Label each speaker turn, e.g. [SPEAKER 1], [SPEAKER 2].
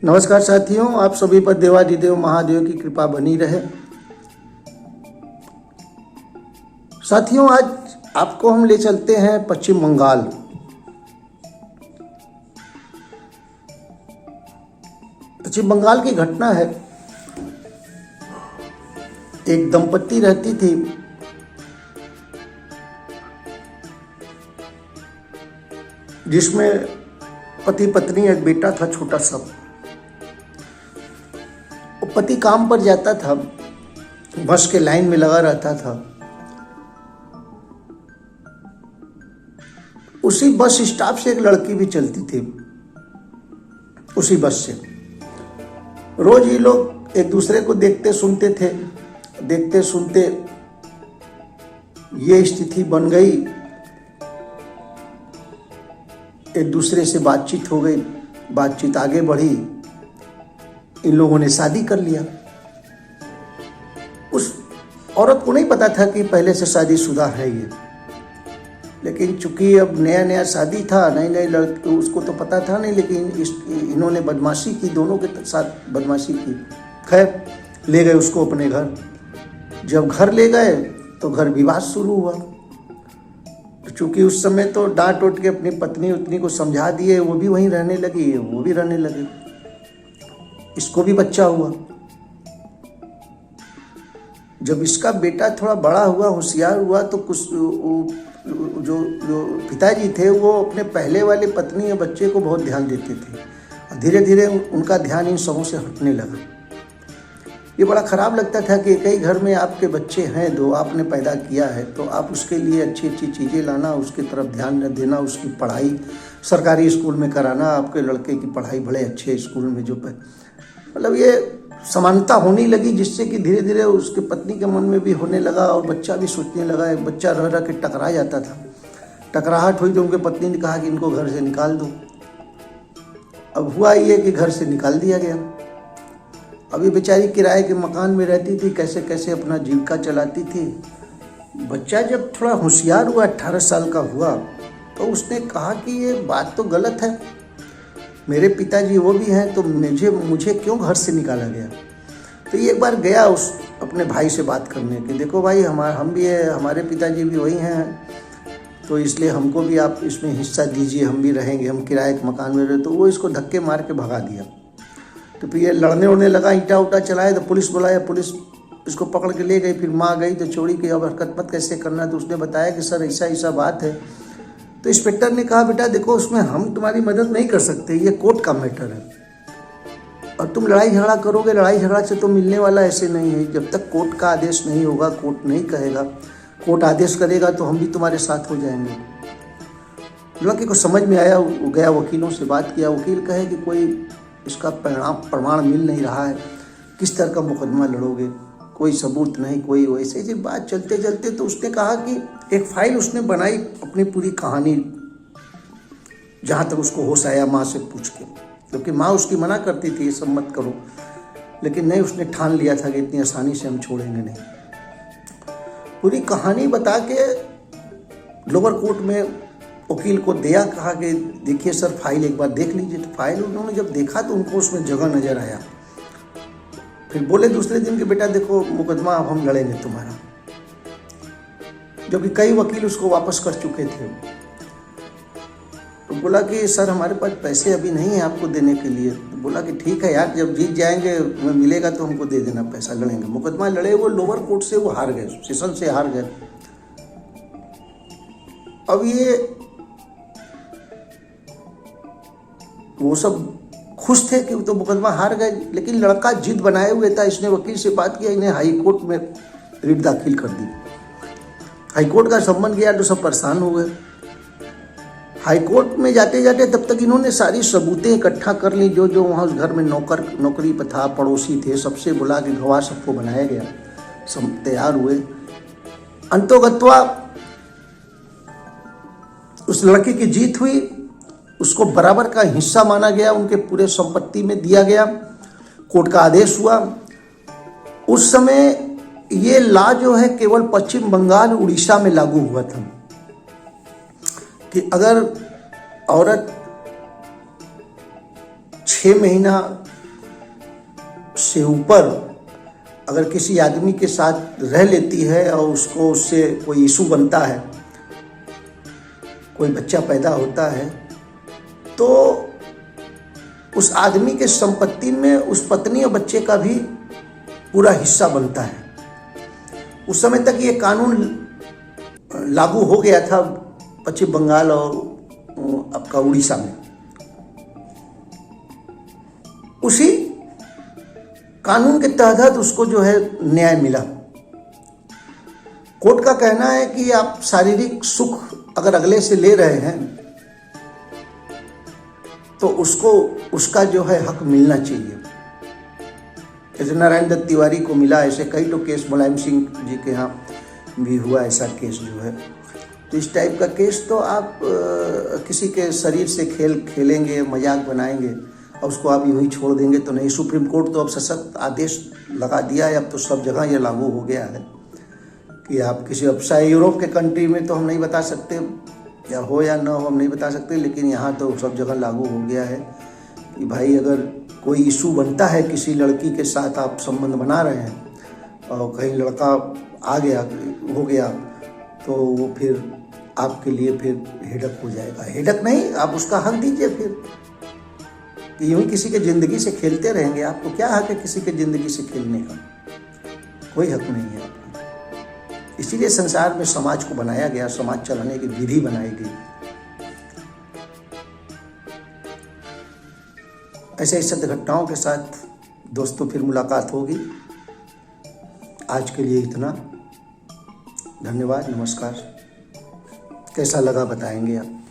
[SPEAKER 1] नमस्कार साथियों, आप सभी पर देवाधिदेव महादेव की कृपा बनी रहे। साथियों, आज आपको हम ले चलते हैं पश्चिम बंगाल। पश्चिम बंगाल की घटना है। एक दंपत्ति रहती थी, जिसमें पति पत्नी, एक बेटा था छोटा सा। पति काम पर जाता था, बस के लाइन में लगा रहता था। उसी बस स्टॉप से एक लड़की भी चलती थी। उसी बस से रोज ये लोग एक दूसरे को देखते सुनते थे। देखते सुनते ये स्थिति बन गई, एक दूसरे से बातचीत हो गई, बातचीत आगे बढ़ी, इन लोगों ने शादी कर लिया। उस औरत को नहीं पता था कि पहले से शादीशुदा है ये, लेकिन चूंकि अब नया नया शादी था, नई नई लड़की, उसको तो पता था नहीं, लेकिन इन्होंने बदमाशी की, दोनों के साथ बदमाशी की। खैर, ले गए उसको अपने घर। जब घर ले गए तो घर विवाद शुरू हुआ। चूंकि उस समय तो डांट उठ के अपनी पत्नी उतनी को समझा दिए, वो भी वहीं रहने लगी, वो भी रहने लगे। इसको भी बच्चा हुआ। जब इसका बेटा थोड़ा बड़ा हुआ, होशियार हुआ, तो कुछ जो पिताजी थे वो अपने पहले वाले पत्नी या बच्चे को बहुत ध्यान देते थे, और धीरे धीरे उनका ध्यान इन सबों से हटने लगा। ये बड़ा खराब लगता था कि कई घर में आपके बच्चे हैं, दो आपने पैदा किया है, तो आप उसके लिए अच्छी अच्छी चीज़ें लाना, उसकी तरफ ध्यान न देना, उसकी पढ़ाई सरकारी स्कूल में कराना, आपके लड़के की पढ़ाई बड़े अच्छे स्कूल में, जो मतलब ये समानता होने लगी, जिससे कि धीरे धीरे उसके पत्नी के मन में भी होने लगा, और बच्चा भी सोचने लगा। एक बच्चा रह रह के टकरा जाता था। टकराहट हुई तो उनके पत्नी ने कहा कि इनको घर से निकाल दो। अब हुआ ये कि घर से निकाल दिया गया। अभी बेचारी किराए के मकान में रहती थी, कैसे कैसे अपना जीविका चलाती थी। बच्चा जब थोड़ा होशियार हुआ, 18 साल का हुआ, तो उसने कहा कि ये बात तो गलत है, मेरे पिताजी वो भी हैं, तो मुझे क्यों घर से निकाला गया। तो ये एक बार गया उस अपने भाई से बात करने कि देखो भाई, हम भी है, हमारे पिताजी भी वही हैं, तो इसलिए हमको भी आप इसमें हिस्सा दीजिए, हम भी रहेंगे, हम किराए के मकान में रहे। तो वो इसको धक्के मार के भगा दिया। तो फिर ये लड़ने उड़ने लगा, ईंटा उटा चलाए, तो पुलिस बुलाया, पुलिस इसको पकड़ के ले गई। फिर माँ गई तो चोरी की अब हरकत मत कैसे करना। तो उसने बताया कि सर ऐसा ऐसा बात है। तो इंस्पेक्टर ने कहा, बेटा देखो, उसमें हम तुम्हारी मदद नहीं कर सकते, ये कोर्ट का मैटर है, और तुम लड़ाई झगड़ा करोगे, लड़ाई झगड़ा से तो मिलने वाला ऐसे नहीं है। जब तक कोर्ट का आदेश नहीं होगा, कोर्ट नहीं कहेगा, कोर्ट आदेश करेगा तो हम भी तुम्हारे साथ हो जाएंगे। लड़के को समझ में आया, वो गया वकीलों से बात किया। वकील कहे कि कोई इसका प्रमाण मिल नहीं रहा है, किस तरह का मुकदमा लड़ोगे, कोई सबूत नहीं, कोई वैसे ही बात चलते चलते तो उसने कहा कि एक फाइल उसने बनाई, अपनी पूरी कहानी, जहाँ तक उसको होश आया माँ से पूछ के, क्योंकि माँ उसकी मना करती थी ये सब मत करो, लेकिन नहीं, उसने ठान लिया था कि इतनी आसानी से हम छोड़ेंगे नहीं। पूरी कहानी बता के लोअर कोर्ट में वकील को दिया, कहा कि देखिए सर, फाइल एक बार देख लीजिए। तो फाइल उन्होंने जब देखा तो उनको उसमें जगह नजर आया। फिर बोले दूसरे दिन कि बेटा देखो, मुकदमा अब हम लड़ेंगे तुम्हारा, जो कि कई वकील उसको वापस कर चुके थे। तो बोला कि सर, हमारे पास पैसे अभी नहीं है आपको देने के लिए। तो बोला कि ठीक है यार, जब जीत जाएंगे, मिलेगा तो हमको दे देना पैसा, लड़ेंगे। मुकदमा लड़े, वो लोअर कोर्ट से वो हार गए, सेशन से हार गए। अब ये वो सब खुश थे कि तो मुकदमा हार गए, लेकिन लड़का जिद बनाए हुए था। इसने वकील से बात किया, इन्हें हाई कोर्ट में रिट दाखिल कर दी। हाई कोर्ट का सम्मन गया तो सब परेशान हो गए। हाई कोर्ट में जाते जाते तब तक इन्होंने सारी सबूतें इकट्ठा कर ली, जो जो वहाँ उस घर में नौकरी पर था, पड़ोसी थे, सबसे बुला के गवाह सबको बनाया गया, सब तैयार हुए। अंतोगत्वा उस लड़के की जीत हुई, उसको बराबर का हिस्सा माना गया, उनके पूरे संपत्ति में दिया गया, कोर्ट का आदेश हुआ। उस समय ये लॉ जो है केवल पश्चिम बंगाल, उड़ीसा में लागू हुआ था कि अगर औरत 6 महीना से ऊपर अगर किसी आदमी के साथ रह लेती है और उसको उससे कोई इशू बनता है, कोई बच्चा पैदा होता है, तो उस आदमी के संपत्ति में उस पत्नी और बच्चे का भी पूरा हिस्सा बनता है। उस समय तक ये कानून लागू हो गया था पश्चिम बंगाल और आपका उड़ीसा में। उसी कानून के तहत उसको जो है न्याय मिला। कोर्ट का कहना है कि आप शारीरिक सुख अगर अगले से ले रहे हैं तो उसको उसका जो है हक मिलना चाहिए। जैसे नारायण दत्त तिवारी को मिला, ऐसे कई तो केस मुलायम सिंह जी के यहाँ भी हुआ ऐसा केस जो है। तो इस टाइप का केस तो आप किसी के शरीर से खेलेंगे, मजाक बनाएंगे और उसको आप यूं ही छोड़ देंगे तो नहीं। सुप्रीम कोर्ट तो अब सशक्त आदेश लगा दिया है, अब तो सब जगह ये लागू हो गया है कि आप किसी, अब शायद यूरोप के कंट्री में तो हम नहीं बता सकते या हो या ना हो, हम नहीं बता सकते, लेकिन यहाँ तो सब जगह लागू हो गया है कि भाई अगर कोई इशू बनता है किसी लड़की के साथ, आप संबंध बना रहे हैं और कहीं लड़का आ गया हो गया तो वो फिर आपके लिए फिर हेडक हो जाएगा। हेडक नहीं, आप उसका हक दीजिए फिर कि यूँ ही किसी के ज़िंदगी से खेलते रहेंगे। आपको क्या हक है किसी के ज़िंदगी से खेलने का? कोई हक नहीं है आपका। इसीलिए संसार में समाज को बनाया गया, समाज चलाने की विधि बनाई गई। ऐसे ही सत्य घटनाओं के साथ दोस्तों फिर मुलाकात होगी। आज के लिए इतना, धन्यवाद, नमस्कार। कैसा लगा बताएंगे आप।